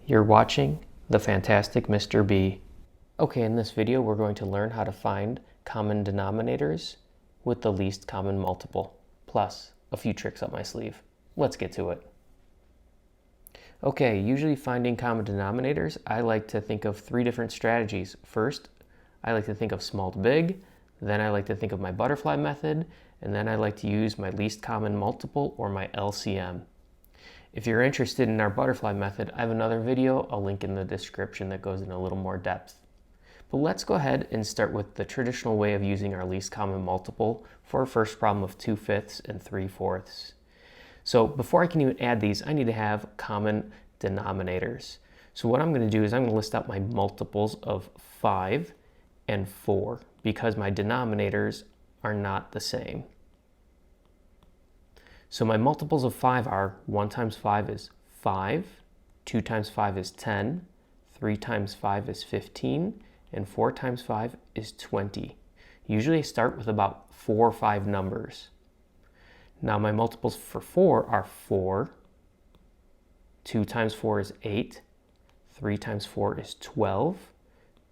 You're watching the Fantastic Mr. Bee. Okay, in this video we're going to learn how to find common denominators with the least common multiple, plus a few tricks up my sleeve. Let's get to it. Okay, usually finding common denominators, I like to think of three different strategies. First, I like to think of small to big, then I like to think of my butterfly method, and then I like to use my least common multiple or my LCM. If you're interested in our butterfly method, I have another video, I'll link in the description, that goes in a little more depth. But let's go ahead and start with the traditional way of using our least common multiple for our first problem of 2/5 and 3/4. So before I can even add these, I need to have common denominators. So what I'm going to do is I'm going to list out my multiples of 5 and 4 because my denominators are not the same. So my multiples of 5 are 1 times 5 is 5, 2 times 5 is 10, 3 times 5 is 15, and 4 times 5 is 20. Usually I start with about 4 or 5 numbers. Now my multiples for 4 are 4, 2 times 4 is 8, 3 times 4 is 12,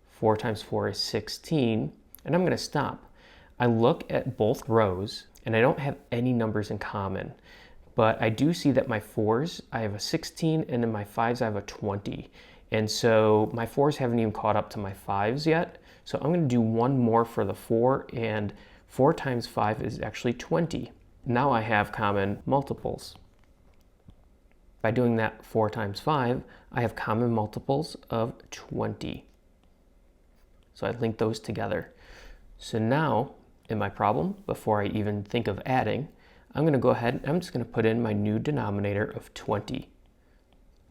4 times 4 is 16, and I'm going to stop. I look at both rows and I don't have any numbers in common, but I do see that my 4s, I have a 16, and in my 5s I have a 20. And so my 4s haven't even caught up to my 5s yet. So I'm going to do one more for the 4, and 4 times 5 is actually 20. Now I have common multiples. By doing that 4 times 5, I have common multiples of 20. So I link those together. So now, in my problem, before I even think of adding, I'm going to go ahead and I'm just going to put in my new denominator of 20.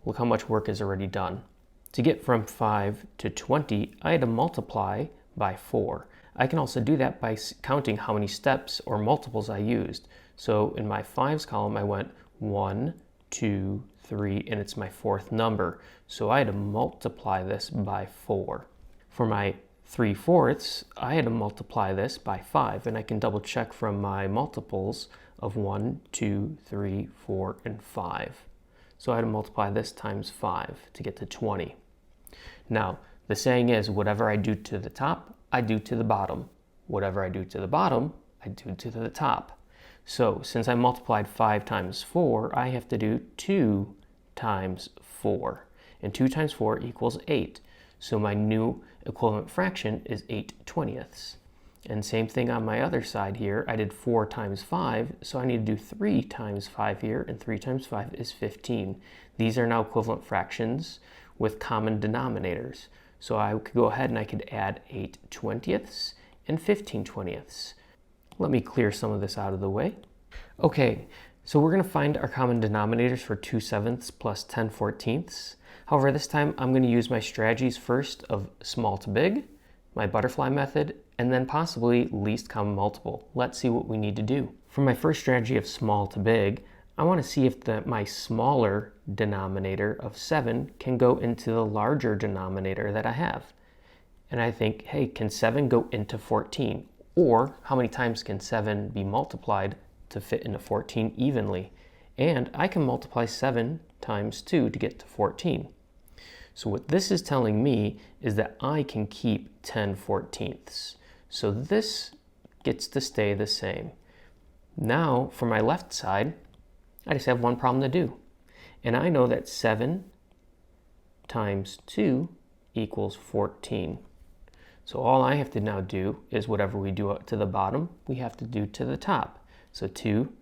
Look how much work is already done. To get from 5 to 20, I had to multiply by 4. I can also do that by counting how many steps or multiples I used. So in my 5s column, I went 1, 2, 3, and it's my 4th number. So I had to multiply this by 4. For my 3/4, I had to multiply this by 5, and I can double check from my multiples of 1, 2, 3, 4, and 5. So I had to multiply this times 5 to get to 20. Now, the saying is, whatever I do to the top, I do to the bottom. Whatever I do to the bottom, I do to the top. So since I multiplied 5 times 4, I have to do 2 times 4. And 2 times 4 equals 8. So my new equivalent fraction is 8/20. And same thing on my other side here. I did 4 times 5, so I need to do 3 times 5 here, and 3 times 5 is 15. These are now equivalent fractions with common denominators. So I could go ahead and I could add 8/20 and 15/20. Let me clear some of this out of the way. Okay, so we're going to find our common denominators for 2/7 plus 10/14. However, this time I'm going to use my strategies first of small to big, my butterfly method, and then possibly least common multiple. Let's see what we need to do. For my first strategy of small to big, I want to see if my smaller denominator of 7 can go into the larger denominator that I have. And I think, hey, can 7 go into 14? Or how many times can 7 be multiplied to fit into 14 evenly? And I can multiply 7 times 2 to get to 14. So what this is telling me is that I can keep 10/14. So this gets to stay the same. Now for my left side, I just have one problem to do. And I know that 7 times 2 equals 14. So all I have to now do is whatever we do up to the bottom, we have to do to the top. So 2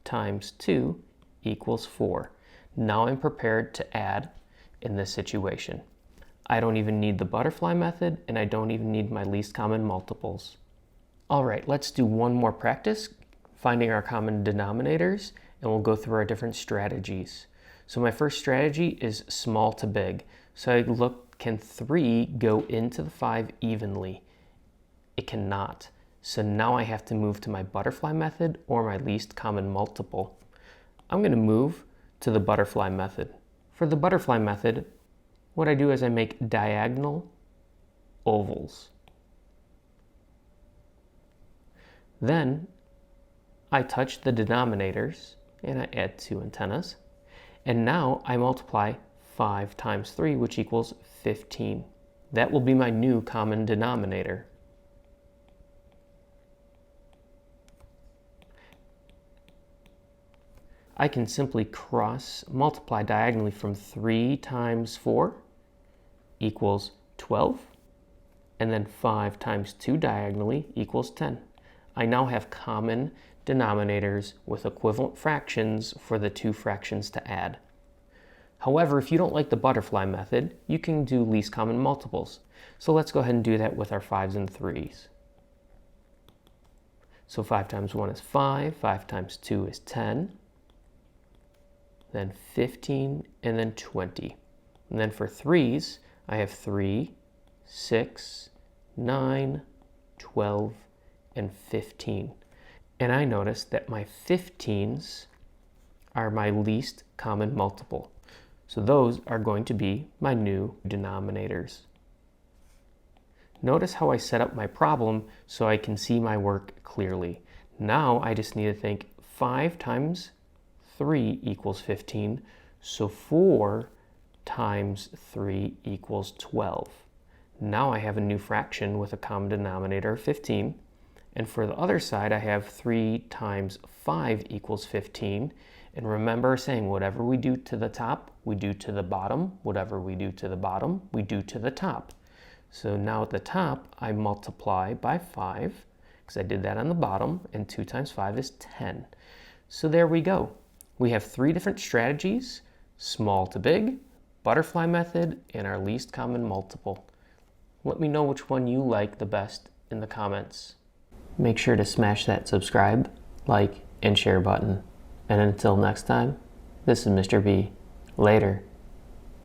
times 2 equals 4. Now I'm prepared to add in this situation. I don't even need the butterfly method, and I don't even need my least common multiples. All right, let's do one more practice, finding our common denominators, and we'll go through our different strategies. So my first strategy is small to big. So I look, can 3 go into the 5 evenly? It cannot. So now I have to move to my butterfly method or my least common multiple. I'm going to move to the butterfly method. For the butterfly method, what I do is I make diagonal ovals. Then I touch the denominators and I add 2 antennas. And now I multiply 5 times 3, which equals 15. That will be my new common denominator. I can simply cross multiply diagonally from 3 times 4 equals 12, and then 5 times 2 diagonally equals 10. I now have common denominators with equivalent fractions for the two fractions to add. However, if you don't like the butterfly method, you can do least common multiples. So let's go ahead and do that with our 5s and 3s. So 5 times 1 is 5, 5 times 2 is 10, then 15, and then 20. And then for 3s, I have 3, 6, 9, 12, and 15. And I notice that my 15s are my least common multiple. So those are going to be my new denominators. Notice how I set up my problem so I can see my work clearly. Now I just need to think 5 times 3 equals 15, so 4 times 3 equals 12. Now I have a new fraction with a common denominator of 15. And for the other side, I have 3 times 5 equals 15. And remember saying whatever we do to the top, we do to the bottom. Whatever we do to the bottom, we do to the top. So now at the top, I multiply by 5, because I did that on the bottom, and 2 times 5 is 10. So there we go. We have 3 different strategies: small to big, butterfly method, and our least common multiple. Let me know which one you like the best in the comments. Make sure to smash that subscribe, like, and share button. And until next time, this is Mr. B. Later.